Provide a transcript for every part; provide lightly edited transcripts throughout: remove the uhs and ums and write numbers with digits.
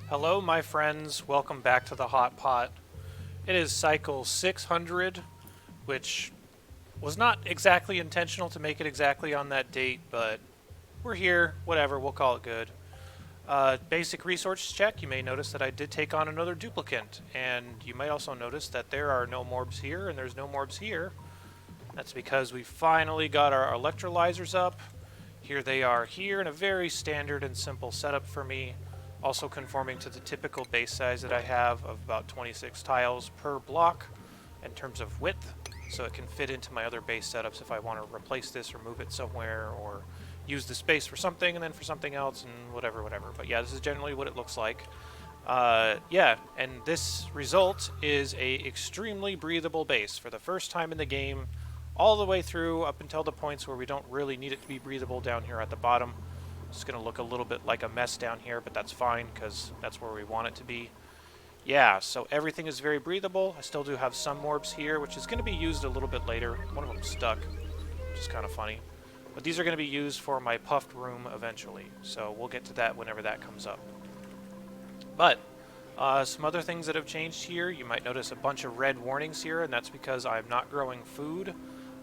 Hello, my friends. Welcome back to the Hot Pot. It is cycle 600, which was not exactly intentional to make it exactly on that date, but we're here. Whatever, we'll call it good. Basic resource check. You may notice that I did take on another duplicant, and you might also notice that there are no morbs here and there's no morbs here. That's because we finally got our electrolyzers up. Here they are here in a very standard and simple setup for me, also conforming to the typical base size that I have of about 26 tiles per block in terms of width, so it can fit into my other base setups if I want to replace this or move it somewhere or use the space for something and then for something else and whatever. But yeah, this is generally what it looks like. Yeah, and this result is a extremely breathable base for the first time in the game, all the way through up until the points where we don't really need it to be breathable down here at the bottom. It's going to look a little bit like a mess down here, but that's fine because that's where we want it to be. Yeah, so everything is very breathable. I still do have some morbs here, which is going to be used a little bit later. One of them's stuck, which is kind of funny. But these are going to be used for my puffed room eventually, so we'll get to that whenever that comes up. But some other things that have changed here, you might notice a bunch of red warnings here, and that's because I'm not growing food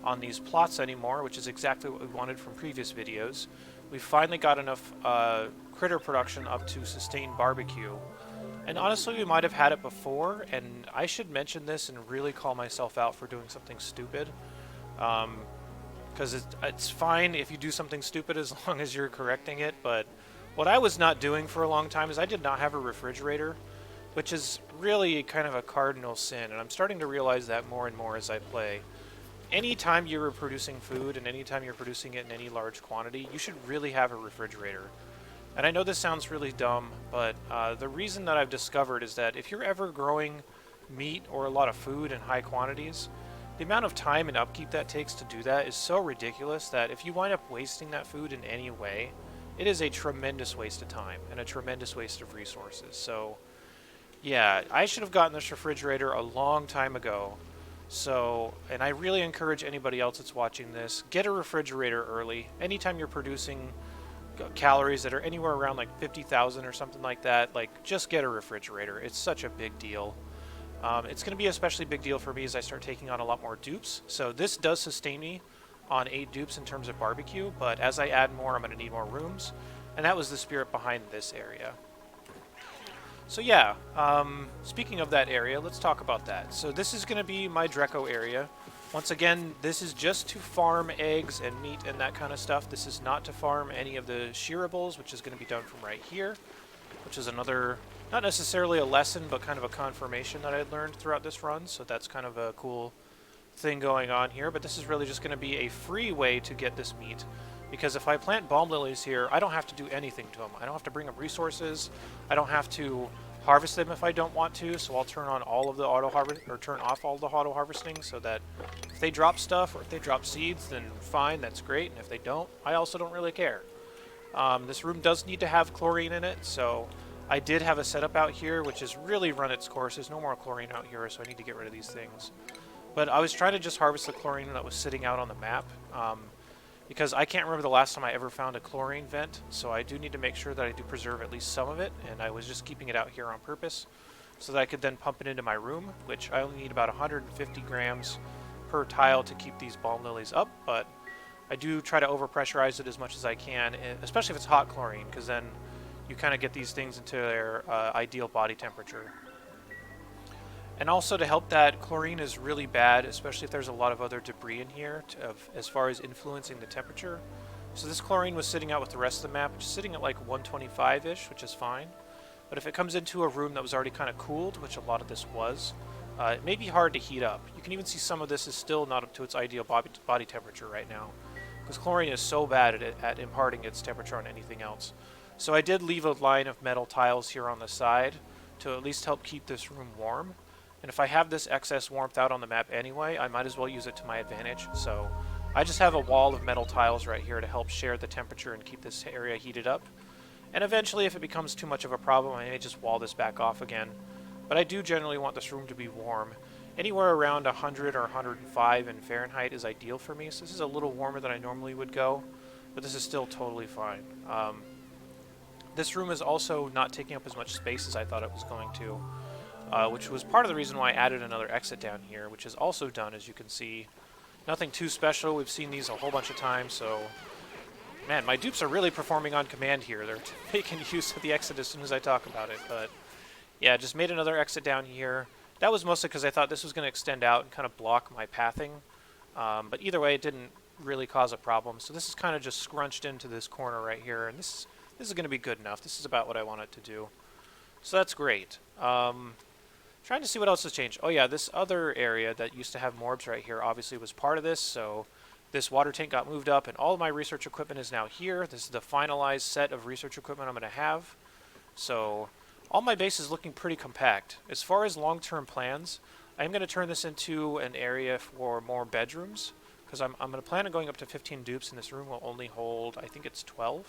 on these plots anymore, which is exactly what we wanted from previous videos. We finally got enough critter production up to sustain barbecue. And honestly, we might have had it before, and I should mention this and really call myself out for doing something stupid. Because it's fine if you do something stupid as long as you're correcting it, but what I was not doing for a long time is I did not have a refrigerator, which is really kind of a cardinal sin, and I'm starting to realize that more and more as I play. Anytime you're producing food and anytime you're producing it in any large quantity, you should really have a refrigerator. And I know this sounds really dumb, but the reason that I've discovered is that if you're ever growing meat or a lot of food in high quantities, the amount of time and upkeep that takes to do that is so ridiculous that if you wind up wasting that food in any way, it is a tremendous waste of time and a tremendous waste of resources. So, yeah, I should have gotten this refrigerator a long time ago. So, and I really encourage anybody else that's watching this, get a refrigerator early. Anytime you're producing calories that are anywhere around like 50,000 or something like that, like just get a refrigerator. It's such a big deal. It's going to be an especially big deal for me as I start taking on a lot more dupes. So this does sustain me on 8 dupes in terms of barbecue, but as I add more, I'm going to need more rooms. And that was the spirit behind this area. So yeah, speaking of that area, let's talk about that. So this is going to be my Draco area. Once again, this is just to farm eggs and meat and that kind of stuff. This is not to farm any of the shearables, which is going to be done from right here, which is another, not necessarily a lesson, but kind of a confirmation that I learned throughout this run. So that's kind of a cool thing going on here. But this is really just going to be a free way to get this meat. Because if I plant balm lilies here, I don't have to do anything to them. I don't have to bring up resources. I don't have to harvest them if I don't want to. So I'll turn on all of the auto harvest, or turn off all the auto harvesting, so that if they drop stuff or if they drop seeds, then fine, that's great. And if they don't, I also don't really care. This room does need to have chlorine in it, so I did have a setup out here which has really run its course. There's no more chlorine out here, so I need to get rid of these things. But I was trying to just harvest the chlorine that was sitting out on the map. Because I can't remember the last time I ever found a chlorine vent, so I do need to make sure that I do preserve at least some of it, and I was just keeping it out here on purpose so that I could then pump it into my room, which I only need about 150 grams per tile to keep these balm lilies up, but I do try to overpressurize it as much as I can, especially if it's hot chlorine, because then you kind of get these things into their ideal body temperature. And also to help that, chlorine is really bad, especially if there's a lot of other debris in here as far as influencing the temperature. So this chlorine was sitting out with the rest of the map, which is sitting at like 125-ish, which is fine. But if it comes into a room that was already kind of cooled, which a lot of this was, it may be hard to heat up. You can even see some of this is still not up to its ideal body temperature right now, because chlorine is so bad at imparting its temperature on anything else. So I did leave a line of metal tiles here on the side to at least help keep this room warm. And if I have this excess warmth out on the map anyway, I might as well use it to my advantage. So I just have a wall of metal tiles right here to help share the temperature and keep this area heated up. And eventually, if it becomes too much of a problem, I may just wall this back off again. But I do generally want this room to be warm. Anywhere around 100 or 105 in Fahrenheit is ideal for me. So this is a little warmer than I normally would go, but this is still totally fine. This room is also not taking up as much space as I thought it was going to, which was part of the reason why I added another exit down here, which is also done, as you can see. Nothing too special. We've seen these a whole bunch of times, so... Man, my dupes are really performing on command here. They're making use of the exit as soon as I talk about it, but... Yeah, just made another exit down here. That was mostly because I thought this was going to extend out and kind of block my pathing. But either way, it didn't really cause a problem. So this is kind of just scrunched into this corner right here, and this is going to be good enough. This is about what I want it to do. So that's great. Trying to see what else has changed. Oh yeah, this other area that used to have morbs right here obviously was part of this, so this water tank got moved up, and all of my research equipment is now here. This is the finalized set of research equipment I'm going to have. So all my base is looking pretty compact. As far as long-term plans, I'm going to turn this into an area for more bedrooms, because I'm going to plan on going up to 15 dupes, and this room will only hold, I think it's 12.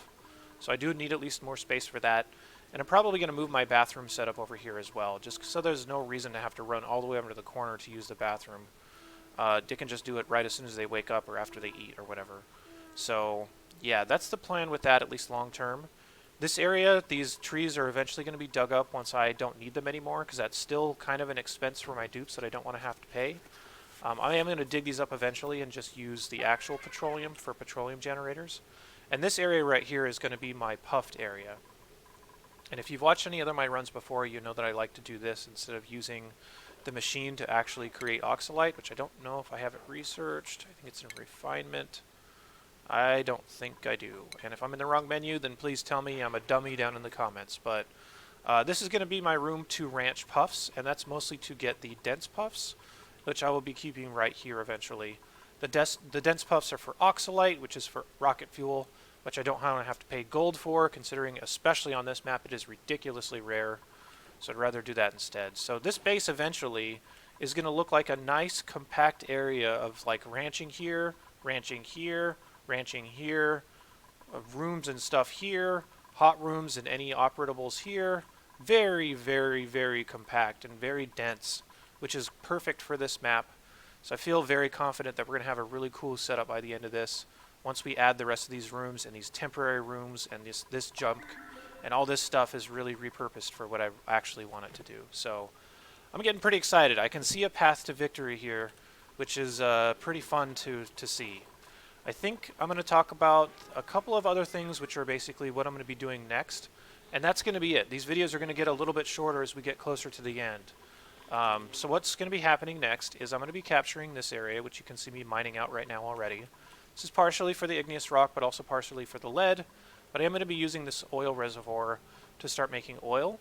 So I do need at least more space for that. And I'm probably going to move my bathroom setup over here as well, just so there's no reason to have to run all the way over to the corner to use the bathroom. They can just do it right as soon as they wake up or after they eat or whatever. So, yeah, that's the plan with that, at least long term. This area, these trees are eventually going to be dug up once I don't need them anymore, because that's still kind of an expense for my dupes that I don't want to have to pay. I am going to dig these up eventually and just use the actual petroleum for petroleum generators. And this area right here is going to be my puffed area. And if you've watched any other of my runs before, you know that I like to do this instead of using the machine to actually create oxalite, which I don't know if I have it researched. I think it's in refinement. I don't think I do. And if I'm in the wrong menu, then please tell me. I'm a dummy down in the comments. But this is going to be my room to ranch puffs, and that's mostly to get the dense puffs, which I will be keeping right here eventually. The dense puffs are for oxalite, which is for rocket fuel, which I don't have to pay gold for, considering especially on this map it is ridiculously rare. So I'd rather do that instead. So this base eventually is going to look like a nice compact area of like ranching here, ranching here, ranching here, rooms and stuff here, hot rooms and any operatables here. Very, very, very compact and very dense, which is perfect for this map. So I feel very confident that we're going to have a really cool setup by the end of this. Once we add the rest of these rooms and these temporary rooms and this junk and all this stuff is really repurposed for what I actually want it to do. So I'm getting pretty excited. I can see a path to victory here, which is pretty fun to see. I think I'm going to talk about a couple of other things, which are basically what I'm going to be doing next. And that's going to be it. These videos are going to get a little bit shorter as we get closer to the end. So what's going to be happening next is I'm going to be capturing this area, which you can see me mining out right now already. This is partially for the igneous rock, but also partially for the lead. But I am going to be using this oil reservoir to start making oil.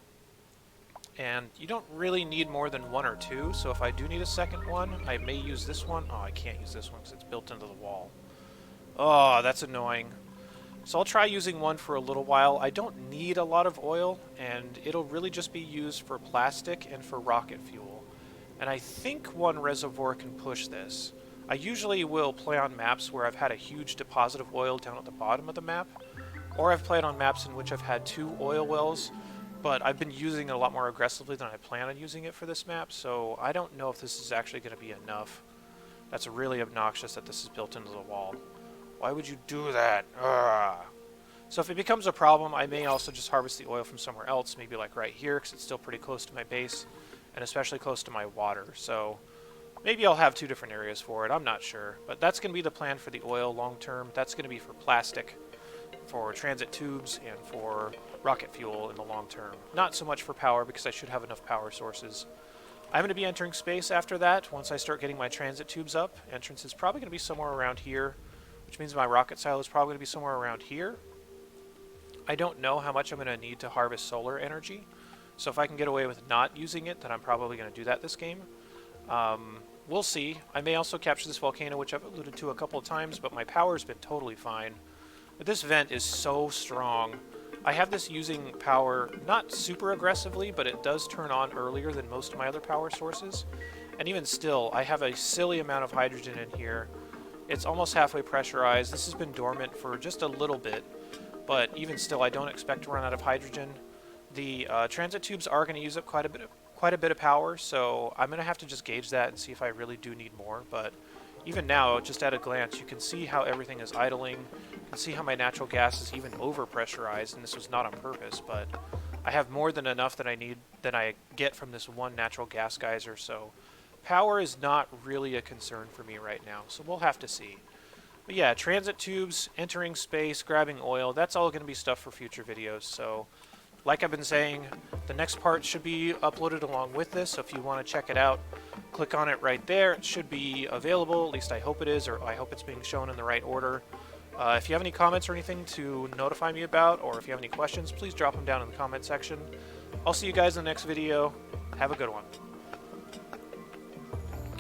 And you don't really need more than one or two, so if I do need a second one, I may use this one. Oh, I can't use this one because it's built into the wall. Oh, that's annoying. So I'll try using one for a little while. I don't need a lot of oil, and it'll really just be used for plastic and for rocket fuel. And I think one reservoir can push this. I usually will play on maps where I've had a huge deposit of oil down at the bottom of the map, or I've played on maps in which I've had 2 oil wells, but I've been using it a lot more aggressively than I plan on using it for this map, so I don't know if this is actually going to be enough. That's really obnoxious that this is built into the wall. Why would you do that? Ugh. So if it becomes a problem, I may also just harvest the oil from somewhere else, maybe like right here, because it's still pretty close to my base, and especially close to my water. So maybe I'll have 2 different areas for it, I'm not sure. But that's going to be the plan for the oil long term. That's going to be for plastic, for transit tubes, and for rocket fuel in the long term. Not so much for power, because I should have enough power sources. I'm going to be entering space after that, once I start getting my transit tubes up. Entrance is probably going to be somewhere around here, which means my rocket silo is probably going to be somewhere around here. I don't know how much I'm going to need to harvest solar energy, so if I can get away with not using it, then I'm probably going to do that this game. We'll see. I may also capture this volcano, which I've alluded to a couple of times, but my power's been totally fine. But this vent is so strong. I have this using power not super aggressively, but it does turn on earlier than most of my other power sources. And even still, I have a silly amount of hydrogen in here. It's almost halfway pressurized. This has been dormant for just a little bit, but even still, I don't expect to run out of hydrogen. The transit tubes are going to use up quite a bit of power, so I'm going to have to just gauge that and see if I really do need more. But even now, just at a glance, you can see how everything is idling. You can see how my natural gas is even over-pressurized, and this was not on purpose, but I have more than enough that I need, that I get from this one natural gas geyser, so power is not really a concern for me right now, so we'll have to see. But yeah, transit tubes, entering space, grabbing oil, that's all going to be stuff for future videos, so like I've been saying, the next part should be uploaded along with this, so if you want to check it out, click on it right there. It should be available, at least I hope it is, or I hope it's being shown in the right order. If you have any comments or anything to notify me about, or if you have any questions, please drop them down in the comment section. I'll see you guys in the next video. Have a good one.